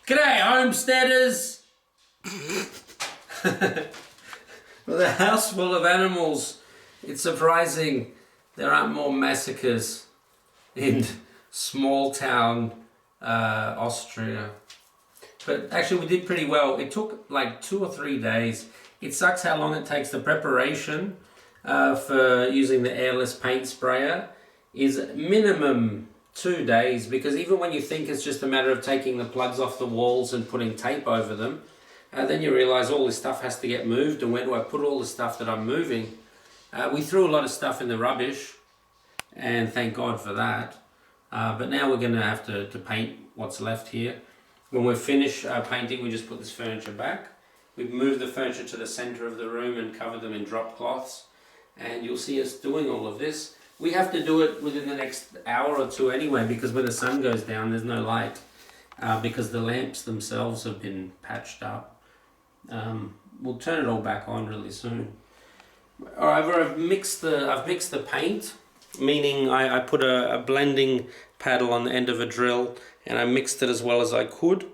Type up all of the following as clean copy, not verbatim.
G'day, homesteaders! With a house full of animals, it's surprising there aren't more massacres in small town Austria. But actually we did pretty well. It took like 2 or 3 days. It sucks how long it takes. The preparation for using the airless paint sprayer is minimum 2 days, because even when you think it's just a matter of taking the plugs off the walls and putting tape over them, then you realize all this stuff has to get moved, and where do I put all the stuff that I'm moving? We threw a lot of stuff in the rubbish, and thank God for that. But now we're going to have to paint what's left here. When we're finished painting, we just put this furniture back. We've moved the furniture to the center of the room and covered them in drop cloths, and you'll see us doing all of this. We have to do it within the next hour or two anyway, because when the sun goes down there's no light, because the lamps themselves have been patched up. We'll turn it all back on really soon. Alright, I've mixed the paint, meaning I put a blending paddle on the end of a drill and I mixed it as well as I could.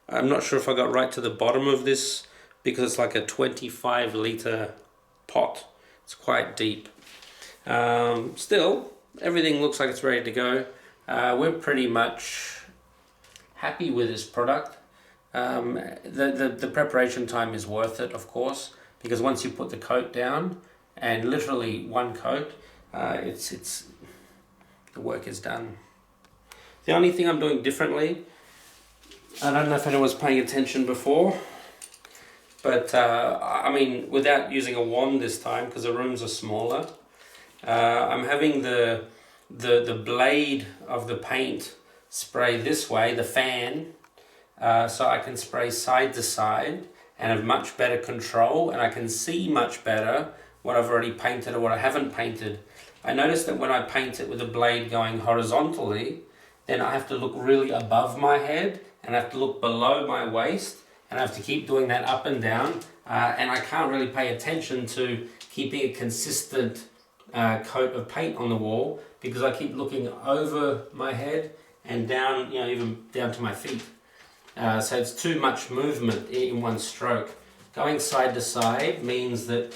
I'm not sure if I got right to the bottom of this, because it's like a 25 litre pot. It's quite deep. Still, everything looks like it's ready to go. We're pretty much happy with this product. The preparation time is worth it, of course, because once you put the coat down, and literally one coat, the work is done. The only thing I'm doing differently, I don't know if anyone was paying attention before, but I mean, without using a wand this time, because the rooms are smaller, I'm having the blade of the paint spray this way, the fan, so I can spray side to side and have much better control, and I can see much better what I've already painted or what I haven't painted. I noticed that when I paint it with the blade going horizontally, then I have to look really above my head and I have to look below my waist, and I have to keep doing that up and down, and I can't really pay attention to keeping a consistent coat of paint on the wall, because I keep looking over my head and down, even down to my feet. So it's too much movement in one stroke. Going side to side means that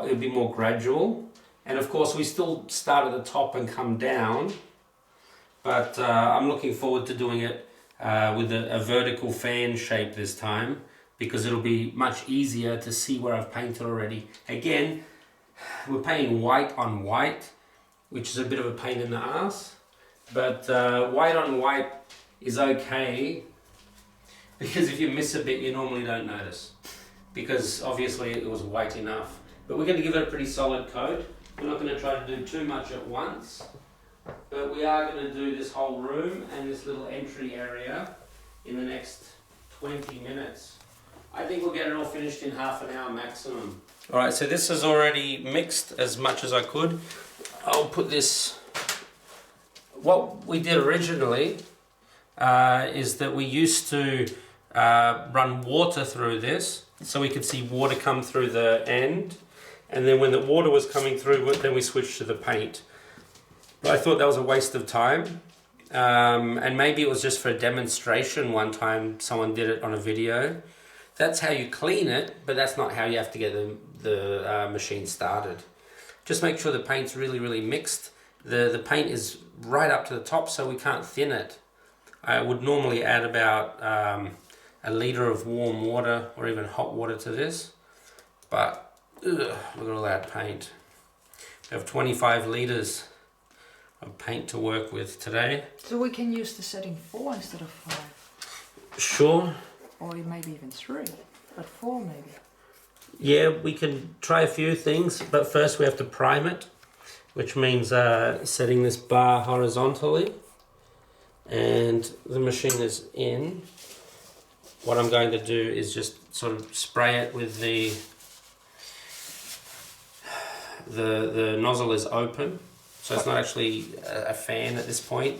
it'll be more gradual, and of course we still start at the top and come down, but I'm looking forward to doing it with a vertical fan shape this time, because it'll be much easier to see where I've painted already. Again, we're painting white on white, which is a bit of a pain in the ass, but white on white is okay, because if you miss a bit you normally don't notice, because obviously it was white enough. But we're going to give it a pretty solid coat. We're not going to try to do too much at once, but we are going to do this whole room and this little entry area in the next 20 minutes. I think we'll get it all finished in half an hour maximum. Alright, so this is already mixed as much as I could. I'll put this... What we did originally is that we used to run water through this, so we could see water come through the end, and then when the water was coming through, then we switched to the paint. But I thought that was a waste of time, and maybe it was just for a demonstration one time someone did it on a video. That's how you clean it, but that's not how you have to get the machine started. Just make sure the paint's really mixed. The paint is right up to the top, so we can't thin it. I would normally add about a litre of warm water or even hot water to this, but look at all that paint. We have 25 litres of paint to work with today. So we can use the setting 4 instead of 5? Sure. Or maybe even 3, but 4 maybe. Yeah, we can try a few things, but first we have to prime it, which means setting this bar horizontally, and the machine is in. What I'm going to do is just sort of spray it with the nozzle is open, so it's not actually a fan at this point,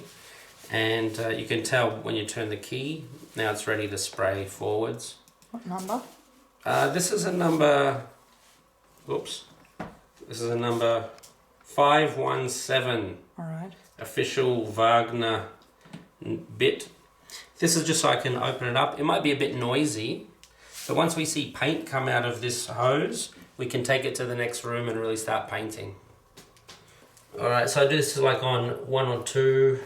and you can tell when you turn the key. Now it's ready to spray forwards. What number? This is a number... Oops. This is a number 517. Alright. Official Wagner bit. This is just so I can open it up. It might be a bit noisy, but once we see paint come out of this hose, we can take it to the next room and really start painting. Alright, so I do this like on 1 or 2.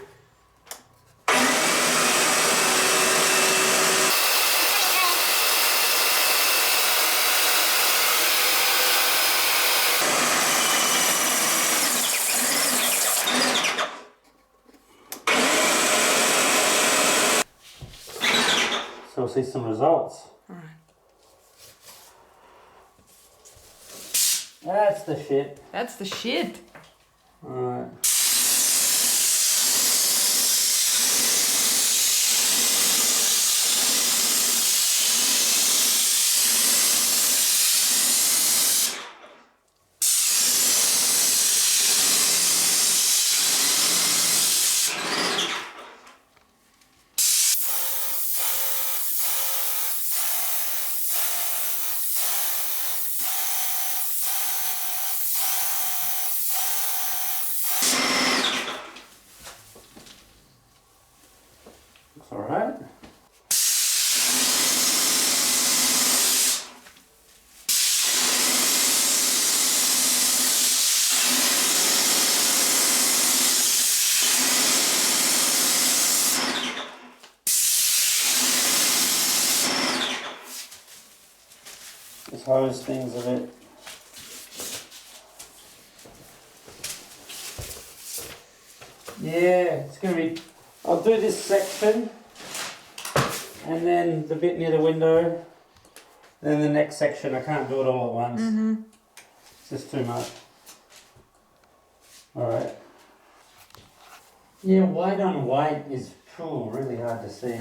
So we'll see some results. Alright. That's the shit. That's the shit. Alright. Looks alright. This hose thing's a bit. Yeah, it's gonna be. I'll do this section, and then the bit near the window, then the next section. I can't do it all at once. It's just too much. Alright. Yeah, white on white is really hard to see.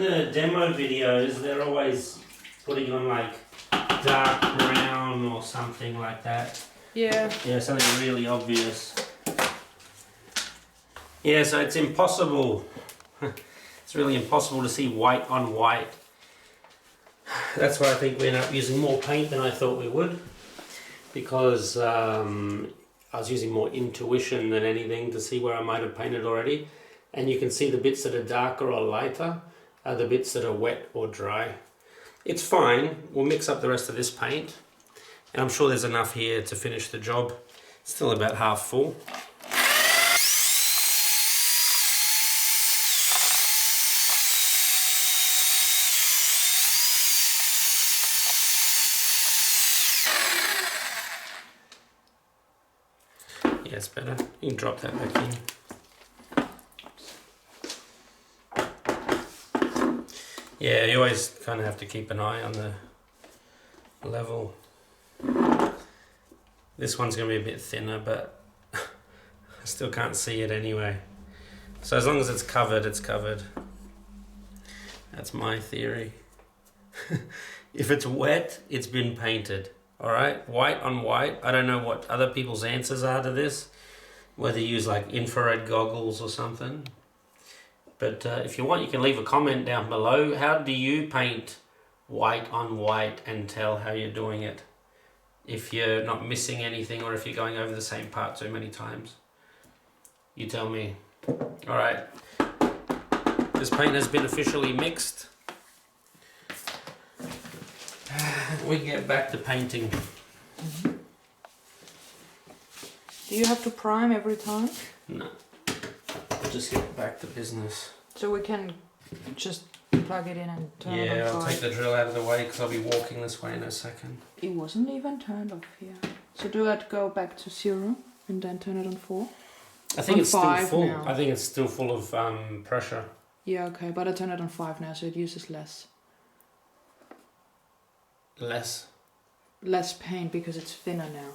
the demo videos, they're always putting on like dark brown or something like that. Yeah. Yeah, something really obvious. Yeah, so it's impossible. It's really impossible to see white on white. That's why I think we ended up using more paint than I thought we would, because I was using more intuition than anything to see where I might have painted already. And you can see the bits that are darker or lighter are the bits that are wet or dry. It's fine. We'll mix up the rest of this paint, and I'm sure there's enough here to finish the job. It's still about half full. Yeah, it's better. You can drop that back in. Yeah, you always kind of have to keep an eye on the level. This one's going to be a bit thinner, but I still can't see it anyway. So as long as it's covered, it's covered. That's my theory. If it's wet, it's been painted. Alright, white on white. I don't know what other people's answers are to this, whether you use like infrared goggles or something. But if you want, you can leave a comment down below. How do you paint white on white and tell how you're doing it? If you're not missing anything, or if you're going over the same part too many times. You tell me. Alright, this paint has been officially mixed. We get back to painting. Do you have to prime every time? No. We'll just get back to business. So we can just plug it in and turn it on. Yeah, I'll take the drill out of the way because I'll be walking this way in a second. It wasn't even turned off here. So do I go back to 0 and then turn it on 4? I think On it's still 5 full. now. I think it's still full of pressure. Yeah, okay, but I turn it on 5 now, so it uses less. Less paint because it's thinner now.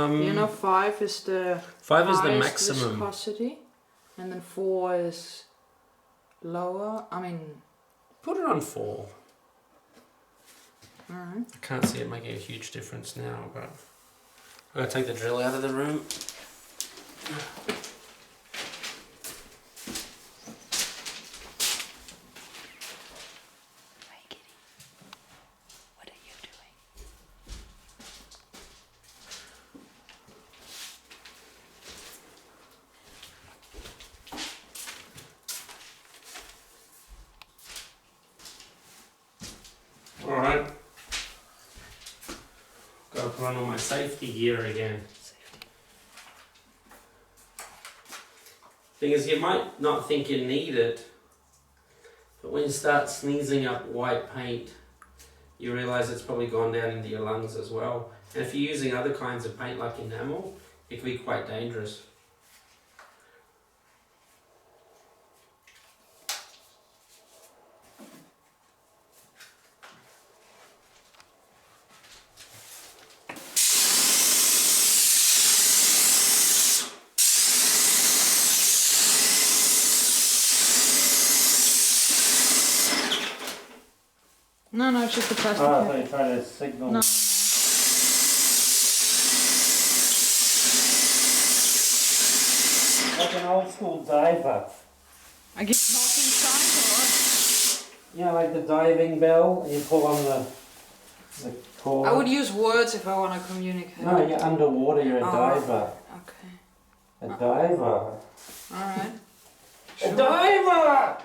You know, 5 is the 5 is the highest maximum. viscosity, and then 4 is lower. I mean, Put it on 4. alright. I can't see it making a huge difference now, but I'm going to take the drill out of the room. Hey kitty, what are you doing? Alright. Got to put on all my safety gear again. Thing is, you might not think you need it, but when you start sneezing up white paint, you realise it's probably gone down into your lungs as well. And if you're using other kinds of paint like enamel, it can be quite dangerous. No, it's just the plastic. Oh, I thought you tried to signal. No. Like an old school diver. I get knocked inside Yeah, like the diving bell, and you pull on the cord. or? I would use words if I want to communicate. No, you're underwater, you're a diver. Okay. A diver. Alright. A diver!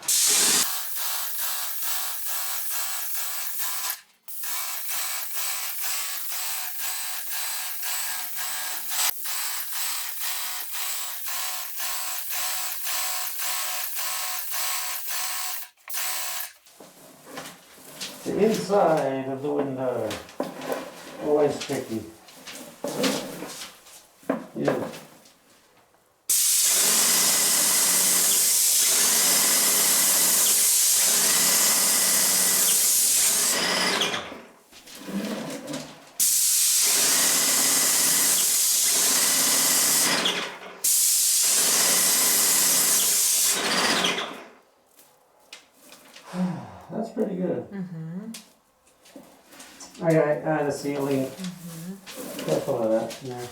The inside of the window. Always tricky. Yeah. That's pretty good. Okay, the ceiling. Careful of that. Yeah.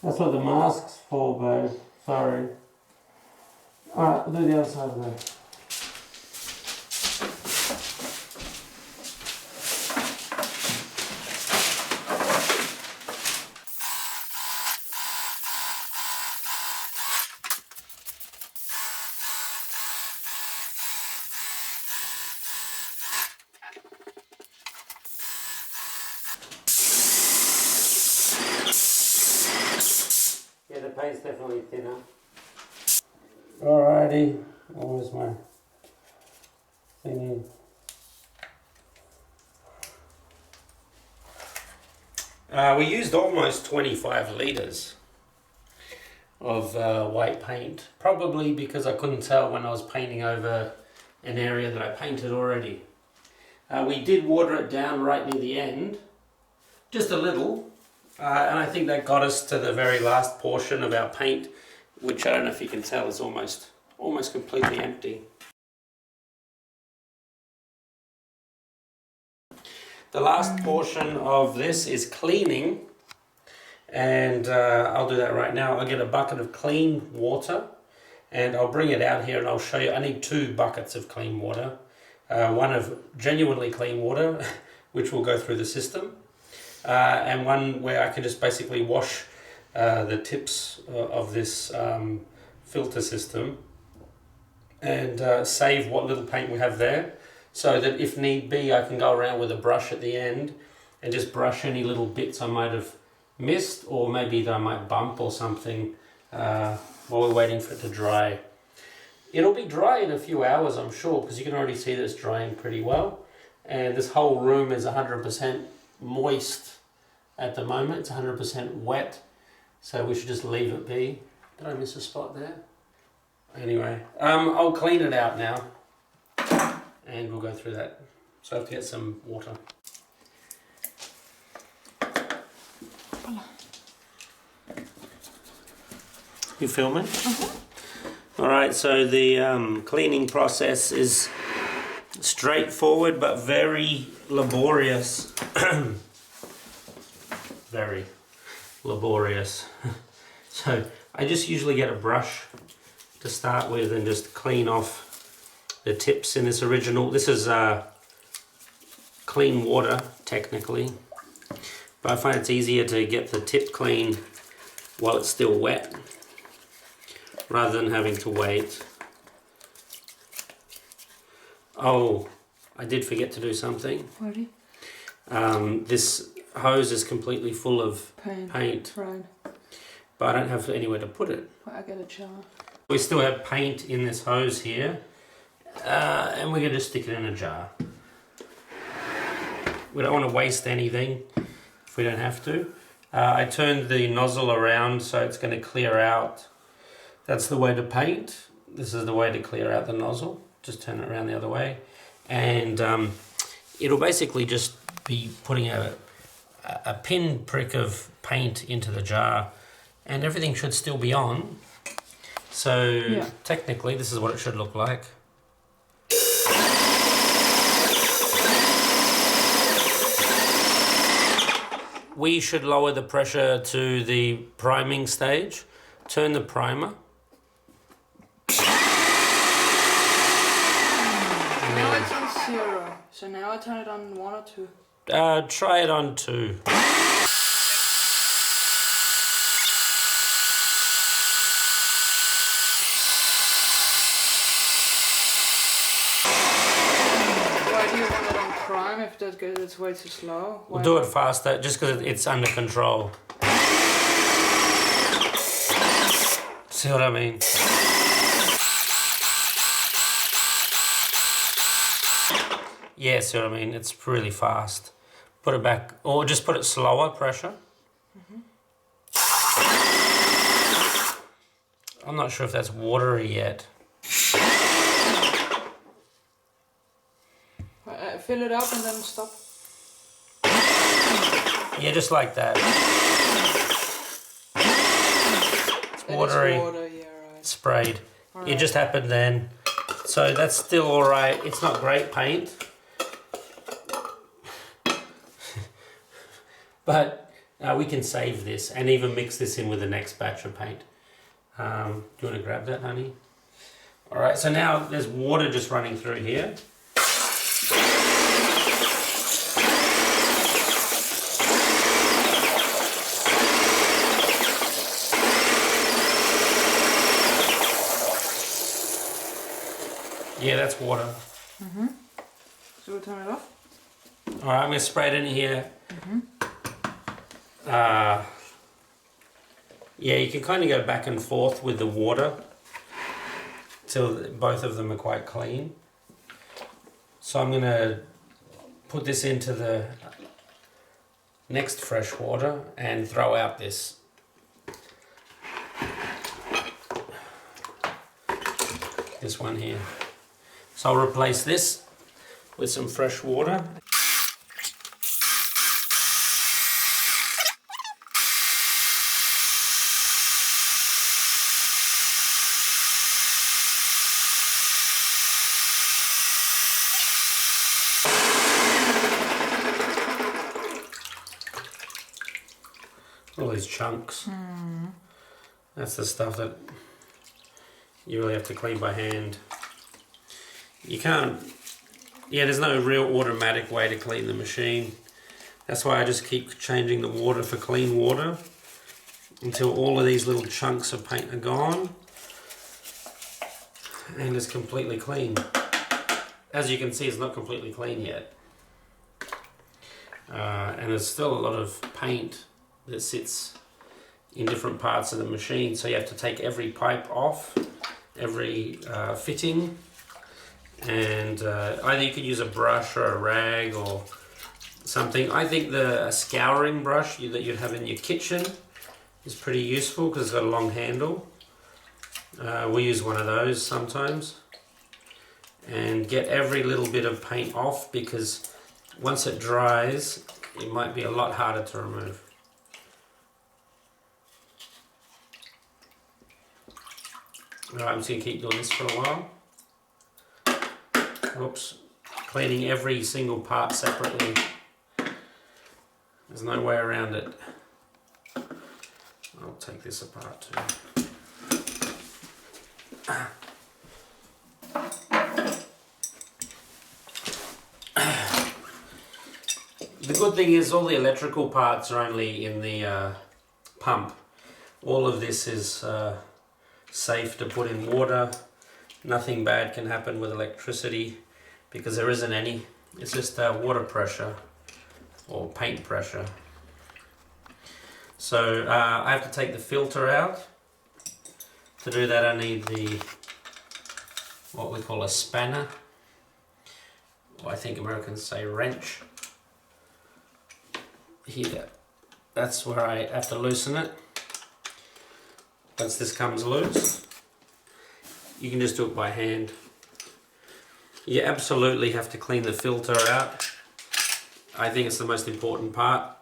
That's what the mask's for, babe. Sorry. Alright, I'll do the other side of that. Yeah, the paint's definitely thinner. Alrighty, where's my thingy? We used almost 25 litres of white paint, probably because I couldn't tell when I was painting over an area that I painted already. We did water it down right near the end, just a little, and I think that got us to the very last portion of our paint, which I don't know if you can tell is almost completely empty. The last portion of this is cleaning, and I'll do that right now. I'll get a bucket of clean water and I'll bring it out here and I'll show you. I need 2 buckets of clean water, one of genuinely clean water which will go through the system, and one where I can just basically wash the tips of this filter system and save what little paint we have there, so that if need be I can go around with a brush at the end and just brush any little bits I might have missed, or maybe that I might bump or something while we're waiting for it to dry. It'll be dry in a few hours, I'm sure, because you can already see that it's drying pretty well, and this whole room is 100% moist at the moment. It's 100% wet, so we should just leave it be. Did I miss a spot there? Anyway, I'll clean it out now and we'll go through that. So I have to get some water. You filming? Alright, so the cleaning process is straightforward but very laborious. Very laborious. So I just usually get a brush to start with and just clean off the tips in this original. This is clean water technically, but I find it's easier to get the tip clean while it's still wet rather than having to wait. Oh, I did forget to do something. Ready? This hose is completely full of paint. Right. But I don't have anywhere to put it. Well, I get a jar. We still have paint in this hose here, and we're going to stick it in a jar. We don't want to waste anything if we don't have to. I turned the nozzle around so it's going to clear out. That's the way to paint. This is the way to clear out the nozzle. Just turn it around the other way. And it'll basically just be putting a pin prick of paint into the jar, and everything should still be on. So technically this is what it should look like. We should lower the pressure to the priming stage. Turn the primer. Now it's on 0. So now I turn it on 1 or 2. Try it on 2. Why do you want it on prime if it's way too slow? We'll do it faster, just because it's under control. See what I mean? Yeah, see what I mean? It's really fast. Put it back, or just put it slower pressure. I'm not sure if that's watery yet. Fill it up and then stop. Yeah, just like that. It's watery. That is water, yeah, right. Sprayed. Right. It just happened then. So that's still alright. It's not great paint. But we can save this and even mix this in with the next batch of paint. Do you want to grab that, honey? Alright, so now there's water just running through here. Yeah, that's water. So we'll turn it off? Alright, I'm going to spray it in here. Yeah, you can kind of go back and forth with the water till both of them are quite clean. So I'm going to put this into the next fresh water and throw out this. This one here. So I'll replace this with some fresh water. All these chunks. That's the stuff that you really have to clean by hand. You can't, yeah, there's no real automatic way to clean the machine. That's why I just keep changing the water for clean water until all of these little chunks of paint are gone and it's completely clean. As you can see, it's not completely clean yet. And there's still a lot of paint that sits in different parts of the machine, so you have to take every pipe off, every fitting, and either you could use a brush or a rag or something. I think a scouring brush that you'd have in your kitchen is pretty useful because it's got a long handle. We use one of those sometimes, and get every little bit of paint off, because once it dries it might be a lot harder to remove. Alright, I'm just going to keep doing this for a while. Oops. Cleaning every single part separately. There's no way around it. I'll take this apart too. The good thing is all the electrical parts are only in the pump. All of this is safe to put in water. Nothing bad can happen with electricity because there isn't any. It's just water pressure or paint pressure. So I have to take the filter out. To do that I need what we call a spanner, or I think Americans say wrench. Here, that's where I have to loosen it. Once this comes loose, you can just do it by hand. You absolutely have to clean the filter out. I think it's the most important part.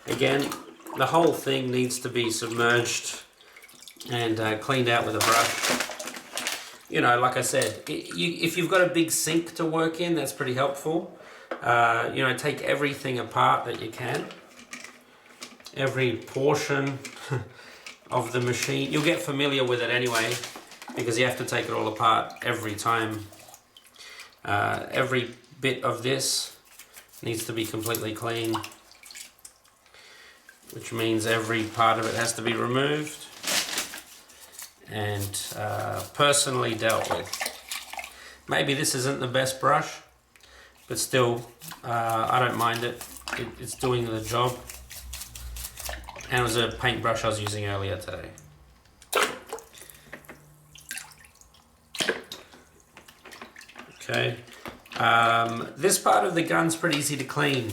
Again, the whole thing needs to be submerged and cleaned out with a brush. You know, like I said, if you've got a big sink to work in, that's pretty helpful. You know, take everything apart that you can. Every portion of the machine. You'll get familiar with it anyway, because you have to take it all apart every time. Every bit of this needs to be completely clean, which means every part of it has to be removed and personally dealt with. Maybe this isn't the best brush, but still, I don't mind it. It's doing the job. And it was a paintbrush I was using earlier today. Okay, This part of the gun's pretty easy to clean.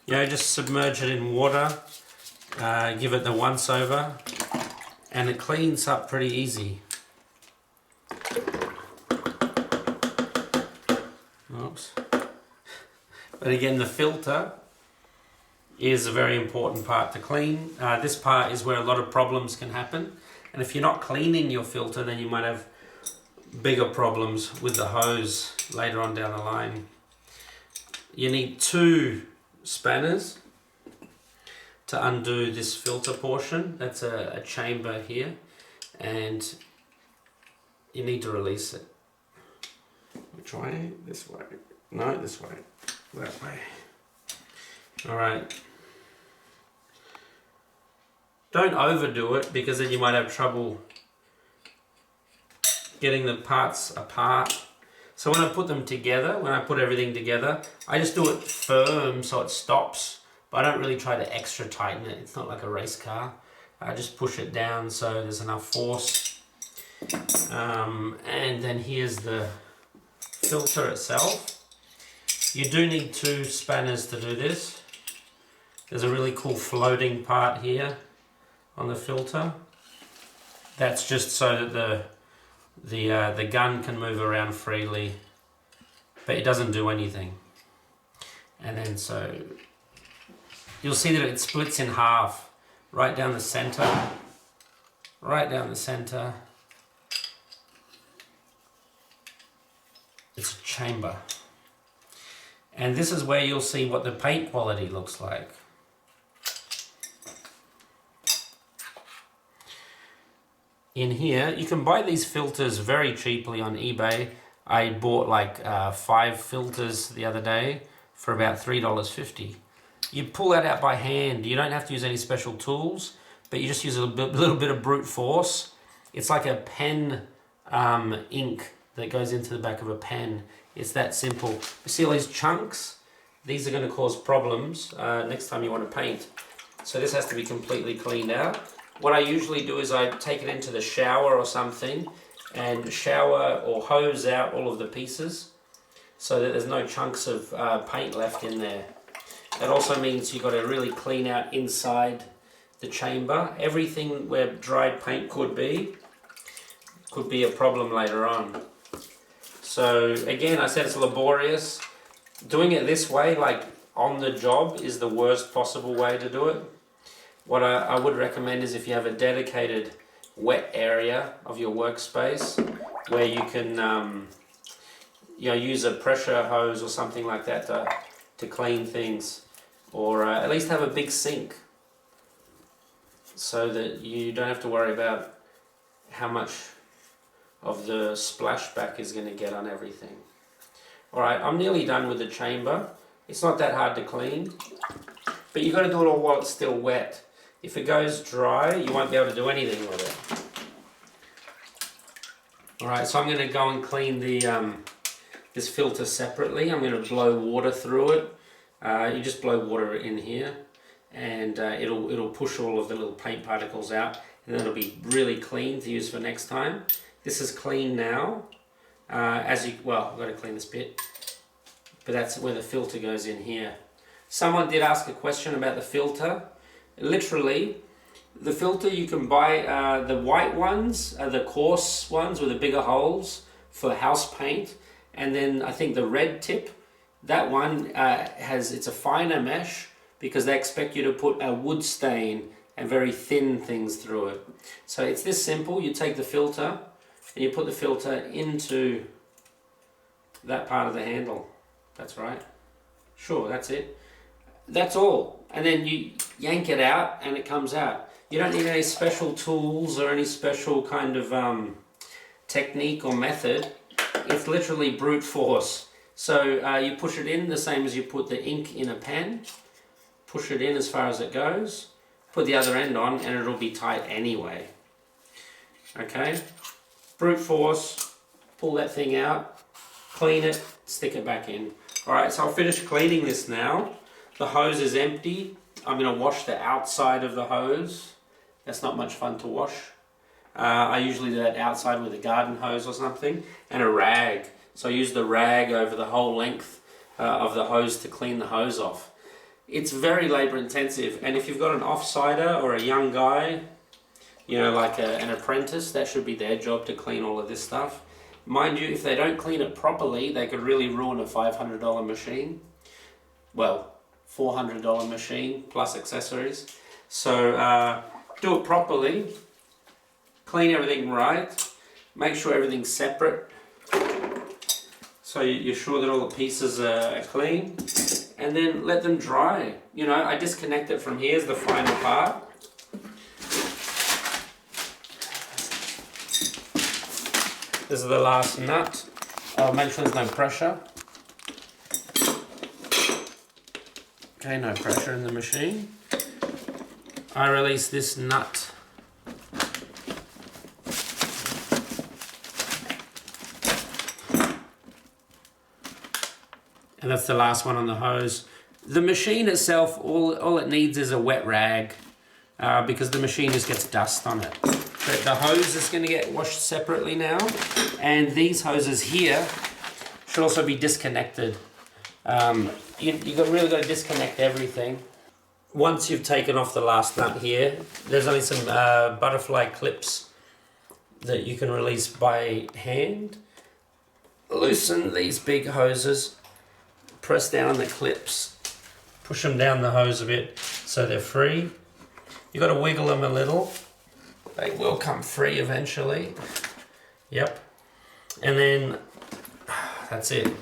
You know, just submerge it in water, give it the once over, and it cleans up pretty easy. Oops. But again, the filter is a very important part to clean. This part is where a lot of problems can happen. And if you're not cleaning your filter, then you might have bigger problems with the hose later on down the line. You need 2 spanners to undo this filter portion. That's a chamber here, and you need to release it. Which way? This way. No, this way. That way. Alright. Don't overdo it, because then you might have trouble getting the parts apart. So when I put them together, when I put everything together, I just do it firm so it stops, but I don't really try to extra tighten it. It's not like a race car. I just push it down so there's enough force. And then here's the filter itself. You do need 2 spanners to do this. There's a really cool floating part here on the filter. That's just so that the gun can move around freely, but it doesn't do anything. And then so you'll see that it splits in half, right down the center, right down the center. It's a chamber. And this is where you'll see what the paint quality looks like. In here, you can buy these filters very cheaply on eBay. I bought like 5 filters the other day for about $3.50. You pull that out by hand. You don't have to use any special tools, but you just use a little bit of brute force. It's like a pen ink that goes into the back of a pen. It's that simple. You see all these chunks? These are going to cause problems next time you want to paint. So this has to be completely cleaned out. What I usually do is I take it into the shower or something and shower or hose out all of the pieces so that there's no chunks of paint left in there. That also means you've got to really clean out inside the chamber. Everything where dried paint could be a problem later on. So again, I said it's laborious. Doing it this way, like on the job, is the worst possible way to do it. What I would recommend is if you have a dedicated wet area of your workspace where you can use a pressure hose or something like that to clean things, or at least have a big sink so that you don't have to worry about how much of the splashback is going to get on everything. Alright, I'm nearly done with the chamber. It's not that hard to clean, but you've got to do it all while it's still wet. If it goes dry, you won't be able to do anything with it. Alright, so I'm going to go and clean the this filter separately. I'm going to blow water through it. You just blow water in here, and it'll push all of the little paint particles out, and then it'll be really clean to use for next time. This is clean now. I've got to clean this bit, but that's where the filter goes in here. Someone did ask a question about the filter. Literally, the filter you can buy, the white ones, the coarse ones with the bigger holes for house paint, and then I think the red tip, that one it's a finer mesh because they expect you to put a wood stain and very thin things through it. So it's this simple. You take the filter and you put the filter into that part of the handle. That's right. Sure, that's it. That's all. And then you yank it out and it comes out. You don't need any special tools or any special kind of technique or method. It's literally brute force. So you push it in the same as you put the ink in a pen. Push it in as far as it goes. Put the other end on and it'll be tight anyway. Okay? Brute force. Pull that thing out. Clean it. Stick it back in. Alright, so I'll finish cleaning this now. The hose is empty. I'm going to wash the outside of the hose. That's not much fun to wash. I usually do that outside with a garden hose or something, and a rag. So I use the rag over the whole length of the hose to clean the hose off. It's very labor intensive, and if you've got an offsider or a young guy, you know, like an apprentice, that should be their job to clean all of this stuff. Mind you, if they don't clean it properly, they could really ruin a $500 machine. Well, $400 machine plus accessories. So do it properly, clean everything right, make sure everything's separate, so you're sure that all the pieces are clean, and then let them dry. You know, I disconnect it from here as the final part. This is the last nut. I'll make sure there's no pressure. Okay, no pressure in the machine. I release this nut. And that's the last one on the hose. The machine itself, all it needs is a wet rag because the machine just gets dust on it. But the hose is going to get washed separately now. And these hoses here should also be disconnected. You've really got to disconnect everything. Once you've taken off the last nut here, there's only some butterfly clips that you can release by hand. Loosen these big hoses, press down on the clips, push them down the hose a bit so they're free. You've got to wiggle them a little. They will come free eventually. Yep. And then that's it.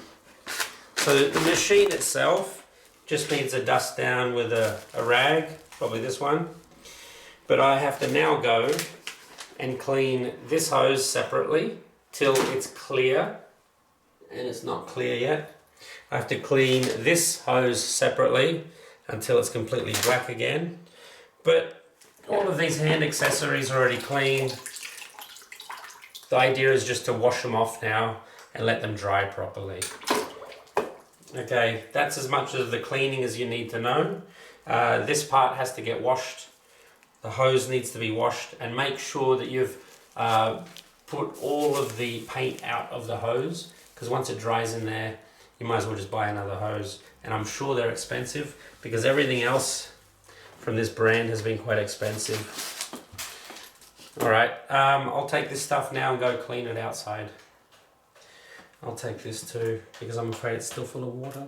So the machine itself just needs a dust down with a rag, probably this one. But I have to now go and clean this hose separately till it's clear, and it's not clear yet. I have to clean this hose separately until it's completely black again. But all of these hand accessories are already cleaned. The idea is just to wash them off now and let them dry properly. Okay, that's as much of the cleaning as you need to know. This part has to get washed. The hose needs to be washed, and make sure that you've put all of the paint out of the hose, because once it dries in there, you might as well just buy another hose. And I'm sure they're expensive because everything else from this brand has been quite expensive. Alright, I'll take this stuff now and go clean it outside. I'll take this too because I'm afraid it's still full of water.